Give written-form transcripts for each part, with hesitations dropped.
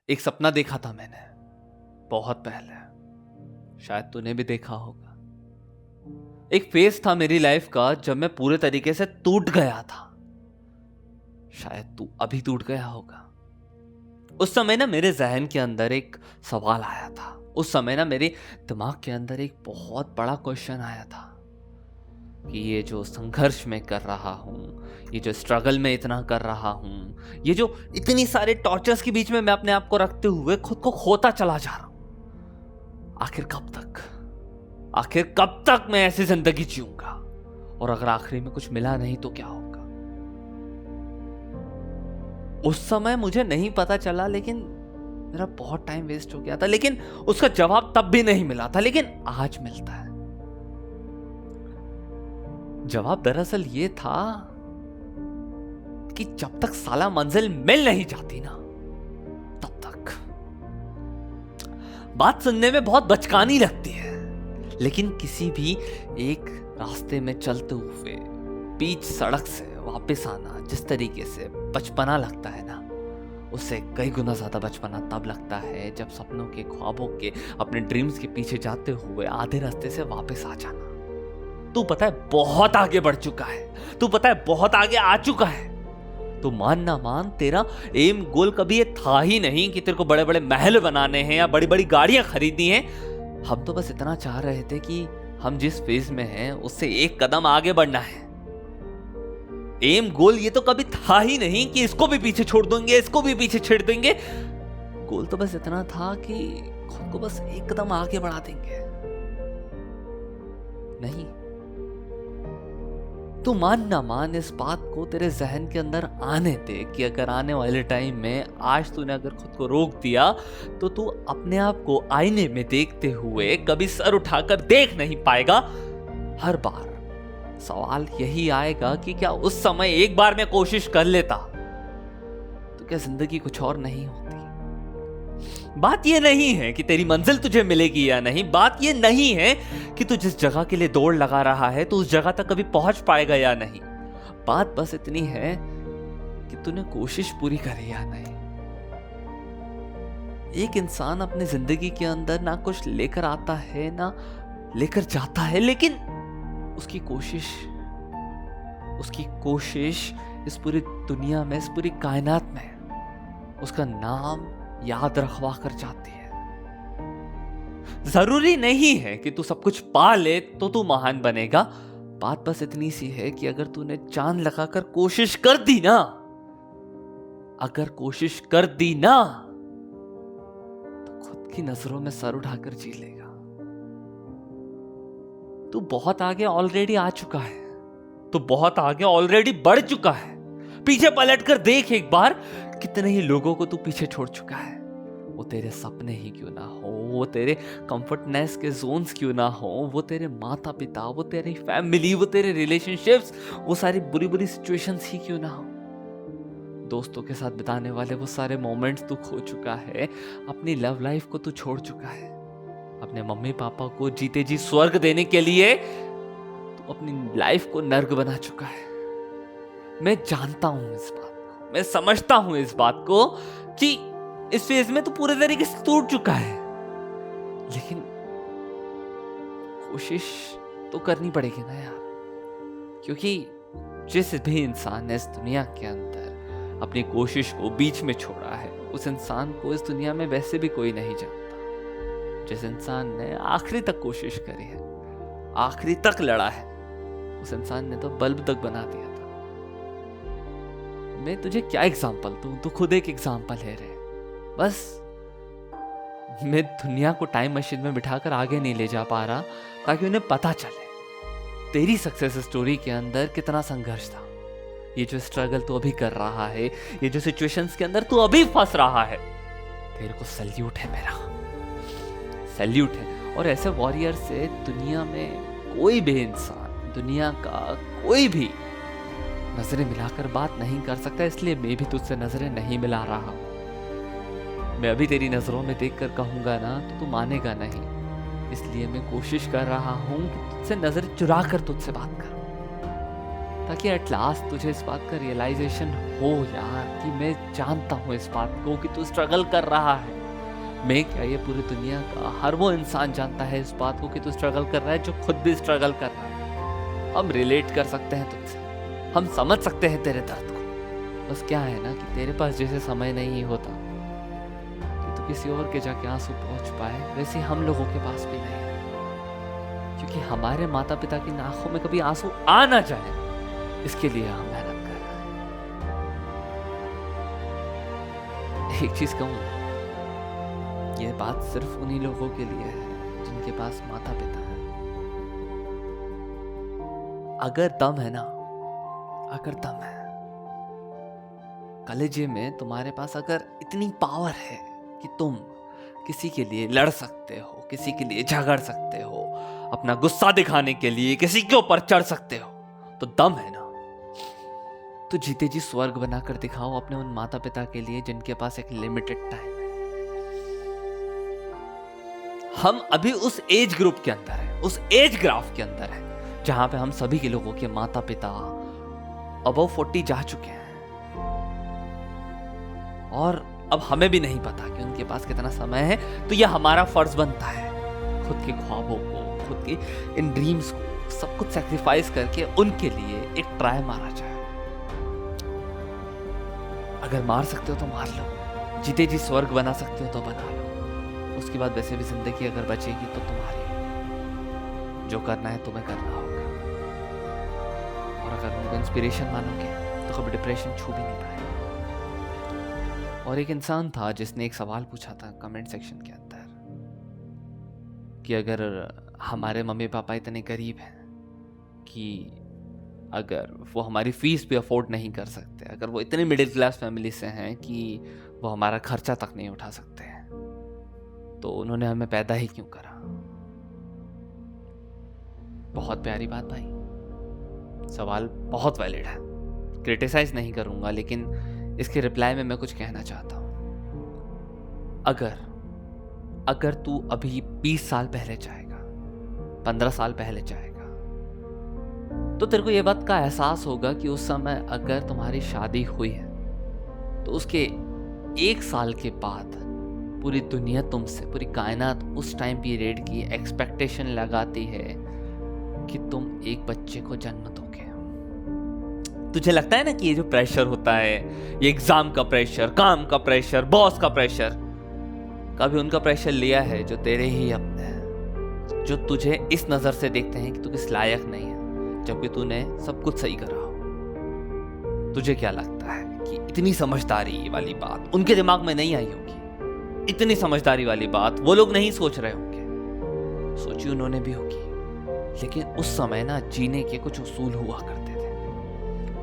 एक सपना देखा था मैंने बहुत पहले, शायद तूने भी देखा होगा। एक फेज था मेरी लाइफ का जब मैं पूरे तरीके से टूट गया था। शायद तू अभी टूट गया होगा। उस समय ना मेरे जहन के अंदर एक सवाल आया था। उस समय ना मेरे दिमाग के अंदर एक बहुत बड़ा क्वेश्चन आया था कि ये जो संघर्ष में कर रहा हूँ, ये जो स्ट्रगल में इतना कर रहा हूँ, ये जो इतनी सारे टॉर्चर्स के बीच में मैं अपने आप को रखते हुए खुद को खोता चला जा रहा हूँ, आखिर कब तक मैं ऐसी जिंदगी जीऊंगा? और अगर आखिरी में कुछ मिला नहीं तो क्या होगा? उस समय मुझे नहीं पता चला, लेकिन मेरा बहुत टाइम वेस्ट हो गया था। लेकिन उसका जवाब तब भी नहीं मिला था, लेकिन आज मिलता है। जवाब दरअसल ये था कि जब तक साला मंजिल मिल नहीं जाती ना, तब तक। बात सुनने में बहुत बचकानी लगती है, लेकिन किसी भी एक रास्ते में चलते हुए बीच सड़क से वापस आना जिस तरीके से बचपना लगता है ना, उससे कई गुना ज्यादा बचपना तब लगता है जब सपनों के, ख्वाबों के, अपने ड्रीम्स के पीछे जाते हुए आधे रास्ते से वापस आ जाना। तू पता है बहुत आगे बढ़ चुका है, तू पता है बहुत आगे आ चुका है। तो मान ना मान, तेरा एम गोल कभी ये था ही नहीं कि तेरे को बड़े बड़े महल बनाने हैं या बड़ी बड़ी गाड़ियां खरीदनी हैं। हम तो बस इतना चाह रहे थे कि हम जिस फेज में हैं उससे एक कदम आगे बढ़ना है। एम गोल ये तो कभी था ही नहीं कि इसको भी पीछे छोड़ देंगे, इसको भी पीछे छेड़ देंगे। गोल तो बस इतना था कि खुद को बस एक कदम आगे बढ़ा देंगे। नहीं, तू मान ना मान, इस बात को तेरे जहन के अंदर आने दे कि अगर आने वाले टाइम में आज तूने अगर खुद को रोक दिया तो तू अपने आप को आईने में देखते हुए कभी सर उठाकर देख नहीं पाएगा। हर बार सवाल यही आएगा कि क्या उस समय एक बार मैं कोशिश कर लेता तो क्या जिंदगी कुछ और नहीं होती? बात ये नहीं है कि तेरी मंजिल तुझे मिलेगी या नहीं, बात ये नहीं है कि तू जिस जगह के लिए दौड़ लगा रहा है तो उस जगह तक कभी पहुंच पाएगा या नहीं। बात बस इतनी है कि तूने कोशिश पूरी करी या नहीं। एक इंसान अपनी जिंदगी के अंदर ना कुछ लेकर आता है ना लेकर जाता है, लेकिन उसकी कोशिश इस पूरी दुनिया में, इस पूरी कायनात में उसका नाम याद रखवा कर जाती है। जरूरी नहीं है कि तू सब कुछ पा ले तो तू महान बनेगा। बात बस इतनी सी है कि अगर तूने जान लगाकर कोशिश कर दी ना, तो खुद की नजरों में सर उठाकर जी लेगा। तू बहुत आगे ऑलरेडी आ चुका है, तू बहुत आगे ऑलरेडी बढ़ चुका है। पीछे पलटकर देख एक बार, कितने ही लोगों को तू पीछे छोड़ चुका है। वो तेरे सपने ही क्यों ना हो, वो तेरे कंफर्टनेस के जोन्स क्यों ना हो, वो तेरे माता पिता, वो तेरी फैमिली, वो तेरे रिलेशनशिप्स, वो सारी बुरी बुरी सिचुएशंस ही क्यों ना हो। दोस्तों के साथ बिताने वाले वो सारे मोमेंट्स तू खो चुका है। अपनी लव लाइफ को तू छोड़ चुका है। अपने मम्मी पापा को जीते जी स्वर्ग देने के लिए तू अपनी लाइफ को नर्क बना चुका है। मैं जानता हूं इस बात को, मैं समझता हूं इस बात को कि इस फेज में तो पूरे तरीके से टूट चुका है, लेकिन कोशिश तो करनी पड़ेगी ना यार। क्योंकि जिस भी इंसान ने इस दुनिया के अंदर अपनी कोशिश को बीच में छोड़ा है, उस इंसान को इस दुनिया में वैसे भी कोई नहीं जानता। जिस इंसान ने आखिरी तक कोशिश करी है, आखिरी तक लड़ा है, उस इंसान ने तो बल्ब तक बना दिया था। मैं तुझे क्या एग्जांपल दूं, तू खुद एक एग्जांपल है रे। बस मैं दुनिया को टाइम मशीन में बिठाकर आगे नहीं ले जा पा रहा ताकि उन्हें पता चले तेरी सक्सेस स्टोरी के अंदर कितना संघर्ष था। ये जो स्ट्रगल तू अभी कर रहा है, ये जो सिचुएशंस के अंदर तू अभी फंस रहा है, तेरे को सल्यूट है, मेरा सल्यूट है। और ऐसे वॉरियर से दुनिया में कोई भी इंसान, दुनिया का कोई भी नजरें मिलाकर बात नहीं कर सकता। इसलिए मैं भी तुझसे नजरें नहीं मिला रहा हूं। मैं अभी तेरी नजरों में देखकर कहूंगा ना तो तू मानेगा नहीं। इसलिए मैं कोशिश कर रहा हूं कि तुझसे नजर चुरा कर तुझसे बात करूं, ताकि एट लास्ट तुझे इस बात का रियलाइजेशन हो यार कि मैं जानता हूँ इस बात को कि तू स्ट्रगल कर रहा है। मैं क्या, ये पूरी दुनिया का हर वो इंसान जानता है इस बात को कि तू स्ट्रगल कर रहा है जो खुद भी स्ट्रगल कर रहा है। हम रिलेट कर सकते हैं तुझसे, हम समझ सकते हैं तेरे दर्द को। बस क्या है ना कि तेरे पास जैसे समय नहीं होता कि तू किसी और के जाके आंसू पहुंच पाए, वैसे हम लोगों के पास भी नहीं है, क्योंकि हमारे माता पिता की आंखों में कभी आंसू आ ना जाए, इसके लिए हम मेहनत कर रहे हैं। एक चीज कहूँ, ये बात सिर्फ उन्हीं लोगों के लिए है जिनके पास माता पिता है। अगर दम है ना, अगर दम है कलेजे में तुम्हारे पास, अगर इतनी पावर है कि तुम किसी के लिए लड़ सकते हो, किसी के लिए झगड़ सकते हो, अपना गुस्सा दिखाने के लिए किसी के ऊपर चढ़ सकते हो, तो दम है ना, तो जीते जी स्वर्ग बनाकर दिखाओ अपने उन माता पिता के लिए जिनके पास एक लिमिटेड टाइम है। हम अभी उस एज ग्रुप के अंदर है, उस एज ग्राफ के अंदर है जहां पे हम सभी के लोगों के माता पिता अबव 40 जा चुके हैं, और अब हमें भी नहीं पता कि उनके पास कितना समय है। तो यह हमारा फर्ज बनता है खुद के ख्वाबों को, खुद के इन ड्रीम्स को, सब कुछ सैक्रिफाइस करके उनके लिए एक ट्राई मारा जाए। अगर मार सकते हो तो मार लो, जीते जी स्वर्ग बना सकते हो तो बना लो। उसके बाद वैसे भी जिंदगी अगर बचेगी तो तुम्हारी, जो करना है तुम्हें करना होगा। और अगर उनको इंस्पिरेशन मानोगे तो कभी डिप्रेशन छू भी नहीं पाएगा। और एक इंसान था जिसने एक सवाल पूछा था कमेंट सेक्शन के अंदर कि अगर हमारे मम्मी पापा इतने गरीब हैं कि अगर वो हमारी फीस भी अफोर्ड नहीं कर सकते, अगर वो इतने मिडिल क्लास फैमिली से हैं कि वो हमारा खर्चा तक नहीं उठा सकते हैं, तो उन्होंने हमें पैदा ही क्यों करा। बहुत प्यारी बात भाई, सवाल बहुत वैलिड है, क्रिटिसाइज नहीं करूंगा, लेकिन इसके रिप्लाई में मैं कुछ कहना चाहता हूं। अगर तू अभी 20 साल पहले जाएगा, 15 साल पहले जाएगा, तो तेरे को ये बात का एहसास होगा कि उस समय अगर तुम्हारी शादी हुई है तो उसके 1 साल के बाद पूरी दुनिया तुमसे, पूरी कायनात उस टाइम पीरियड की एक्सपेक्टेशन लगाती है कि तुम एक बच्चे को जन्म दोगे। तुझे लगता है ना कि ये जो प्रेशर होता है, ये एग्जाम का प्रेशर, काम का प्रेशर, बॉस का प्रेशर, कभी उनका प्रेशर लिया है जो तेरे ही अपने हैं, जो तुझे इस नजर से देखते हैं कि तू किस लायक नहीं है, जबकि तूने सब कुछ सही करा हो। तुझे क्या लगता है कि इतनी समझदारी वाली बात उनके दिमाग में नहीं आई होगी? इतनी समझदारी वाली बात वो लोग नहीं सोच रहे होंगे, सोची उन्होंने भी होगी, लेकिन उस समय ना जीने के कुछ उसूल हुआ करते थे।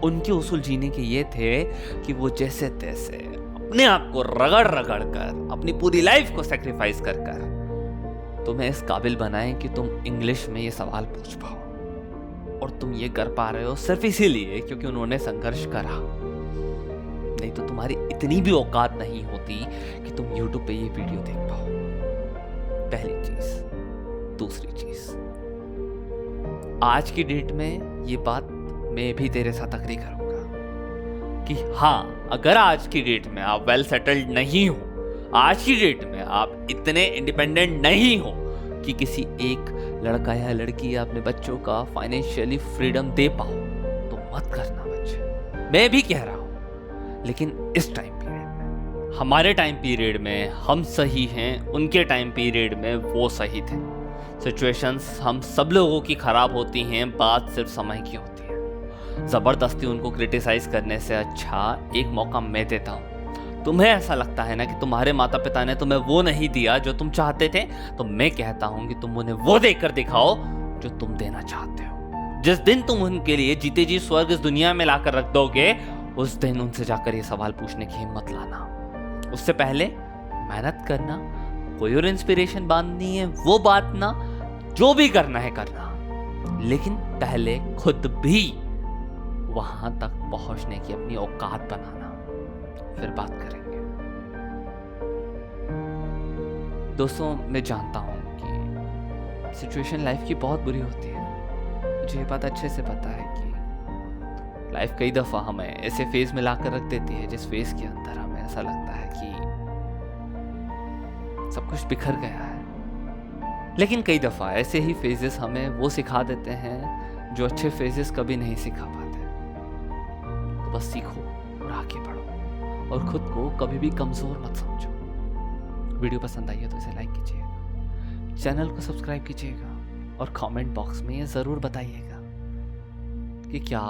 उनके उसूल जीने के ये थे कि वो जैसे तैसे अपने आप को रगड़ रगड़ कर, अपनी पूरी लाइफ को सैक्रिफाइस कर कर तुम्हें इस काबिल बनाए कि तुम इंग्लिश में ये सवाल पूछ पाओ, और तुम ये कर पा रहे हो सिर्फ इसीलिए क्योंकि उन्होंने संघर्ष करा। नहीं तो तुम्हारी इतनी भी औकात नहीं होती कि तुम YouTube पे ये वीडियो देख पाओ। पहली चीज। दूसरी चीज, आज की डेट में ये बात मैं भी तेरे साथ अग्री करूंगा कि हाँ, अगर आज की डेट में आप वेल सेटल्ड नहीं हो, आज की डेट में आप इतने इंडिपेंडेंट नहीं हो कि किसी एक लड़का या लड़की या अपने बच्चों का फाइनेंशियली फ्रीडम दे पाओ, तो मत करना बच्चे। मैं भी कह रहा हूं, लेकिन इस टाइम पीरियड में, हमारे टाइम पीरियड में हम सही हैं, उनके टाइम पीरियड में वो सही थे। सिचुएशंस हम सब लोगों की खराब होती हैं, बात सिर्फ समय की होती है। जबरदस्ती उनको क्रिटिसाइज करने से अच्छा एक मौका मैं देता हूँ। तुम्हें ऐसा लगता है ना कि तुम्हारे माता पिता ने तुम्हें वो नहीं दिया जो तुम चाहते थे, तो मैं कहता हूँ कि तुम उन्हें वो देकर दिखाओ जो तुम देना चाहते हो। जिस दिन तुम उनके लिए जीते जी स्वर्ग इस दुनिया में लाकर रख दोगे, उस दिन उनसे जाकर ये सवाल पूछने की हिम्मत लाना। उससे पहले मेहनत करना, कोई और इंस्पिरेशन बांधनी है वो बात ना, जो भी करना है करना, लेकिन पहले खुद भी वहां तक पहुंचने की अपनी औकात बनाना, फिर बात करेंगे। दोस्तों, मैं जानता हूं कि सिचुएशन लाइफ की बहुत बुरी होती है, मुझे ये बात अच्छे से पता है कि लाइफ कई दफ़ा हमें ऐसे फेज में ला कर रख देती है जिस फेज के अंदर हमें ऐसा लगता है कि सब कुछ बिखर गया है। लेकिन कई दफ़ा ऐसे ही फेजेस हमें वो सिखा देते हैं जो अच्छे फेजेस कभी नहीं सिखा पाते। तो बस सीखो और आगे बढ़ो और खुद को कभी भी कमज़ोर मत समझो। वीडियो पसंद आई है तो इसे लाइक कीजिएगा, चैनल को सब्सक्राइब कीजिएगा और कमेंट बॉक्स में ये ज़रूर बताइएगा कि क्या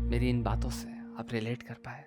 मेरी इन बातों से आप रिलेट कर पाए।